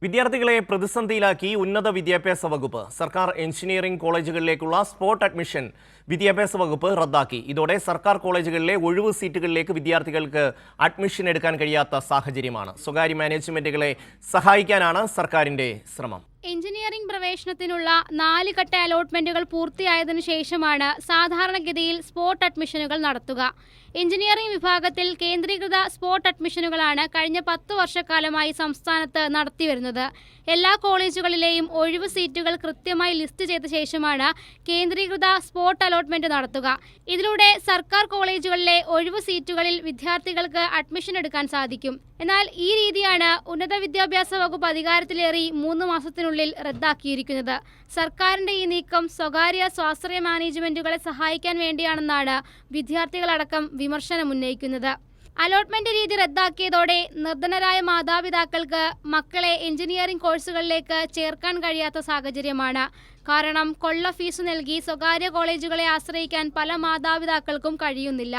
വിദ്യാർത്ഥികളെ പ്രതിസന്ധിയിലാക്കി ഉന്നത വിദ്യാഭ്യാസ വകുപ്പ്. സർക്കാർ എഞ്ചിനീയറിംഗ് കോളേജുകളിലേക്കുള്ള സ്പോട്ട് അഡ്മിഷൻ വിദ്യാഭ്യാസ വകുപ്പ് റദ്ദാക്കി. ഇതോടെ സർക്കാർ കോളേജുകളിലെ ഒഴിവ് സീറ്റുകളിലേക്ക് വിദ്യാർത്ഥികൾക്ക് അഡ്മിഷൻ എടുക്കാൻ കഴിയാത്ത സാഹചര്യമാണ്. സ്വകാര്യ മാനേജ്മെന്റുകളെ സഹായിക്കാനാണ് സർക്കാരിന്റെ ശ്രമം. എഞ്ചിനീയറിംഗ് പ്രവേശനത്തിനുള്ള 4 ഘട്ട അലോട്ട്മെന്റുകൾ പൂർത്തിയായതിനു ശേഷമാണ് സാധാരണഗതിയിൽ സ്പോട്ട് അഡ്മിഷനുകൾ നടത്തുക. എഞ്ചിനീയറിംഗ് വിഭാഗത്തിൽ കേന്ദ്രീകൃത സ്പോട്ട് അഡ്മിഷനുകളാണ് കഴിഞ്ഞ 10 വർഷക്കാലമായി സംസ്ഥാനത്ത് നടത്തിവരുന്നത്. എല്ലാ കോളേജുകളിലെയും ഒഴിവ് സീറ്റുകൾ കൃത്യമായി ലിസ്റ്റ് ചെയ്ത ശേഷമാണ് കേന്ദ്രീകൃത സ്പോട്ട് അലോട്ട്മെന്റ് നടത്തുക. ഇതിലൂടെ സർക്കാർ കോളേജുകളിലെ ഒഴിവ് സീറ്റുകളിൽ വിദ്യാർത്ഥികൾക്ക് അഡ്മിഷൻ എടുക്കാൻ സാധിക്കും. എന്നാൽ ഈ രീതിയാണ് ഉന്നത വിദ്യാഭ്യാസ വകുപ്പ് അധികാരത്തിലേറി 3 മാസത്തിനുള്ളിൽ റദ്ദാക്കിയിരിക്കുന്നത്. സർക്കാരിന്റെ ഈ നീക്കം സ്വകാര്യ സ്വാശ്രയ മാനേജ്മെന്റുകളെ സഹായിക്കാൻ വേണ്ടിയാണെന്നാണ് വിദ്യാർത്ഥികളടക്കം വിമർശനം ഉന്നയിക്കുന്നത്. അലോട്ട്മെന്റ് രീതി റദ്ദാക്കിയതോടെ നിർധനരായ മാതാപിതാക്കൾക്ക് മക്കളെ എഞ്ചിനീയറിംഗ് കോഴ്സുകളിലേക്ക് ചേർക്കാൻ കഴിയാത്ത സാഹചര്യമാണ്. കാരണം കൊള്ള ഫീസ് നൽകി സ്വകാര്യ കോളേജുകളെ ആശ്രയിക്കാൻ പല മാതാപിതാക്കൾക്കും കഴിയുന്നില്ല.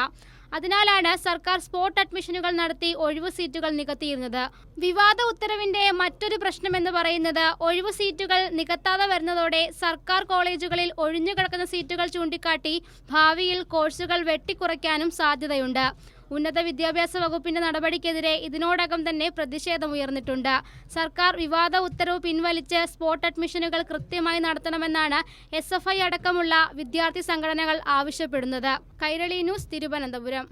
അതിനാലാണ് സർക്കാർ സ്പോട്ട് അഡ്മിഷനുകൾ നടത്തി ഒഴിവു സീറ്റുകൾ നികത്തിയിരുന്നത്. വിവാദ ഉത്തരവിന്റെ മറ്റൊരു പ്രശ്നമെന്ന് പറയുന്നത് ഒഴിവു സീറ്റുകൾ നികത്താതെ വരുന്നതോടെ സർക്കാർ കോളേജുകളിൽ ഒഴിഞ്ഞുകിടക്കുന്ന സീറ്റുകൾ ചൂണ്ടിക്കാട്ടി ഭാവിയിൽ കോഴ്സുകൾ വെട്ടിക്കുറയ്ക്കാനും സാധ്യതയുണ്ട്. ഉന്നത വിദ്യാഭ്യാസ വകുപ്പിന്റെ നടപടിക്കെതിരെ ഇതിനോടകം തന്നെ പ്രതിഷേധമുയർന്നിട്ടുണ്ട്. സർക്കാർ വിവാദ ഉത്തരവ് പിൻവലിച്ച് സ്പോട്ട് അഡ്മിഷനുകൾ കൃത്യമായി നടത്തണമെന്നാണ് SFI അടക്കമുള്ള വിദ്യാർത്ഥി സംഘടനകൾ ആവശ്യപ്പെടുന്നത്. കൈരളി ന്യൂസ്, തിരുവനന്തപുരം.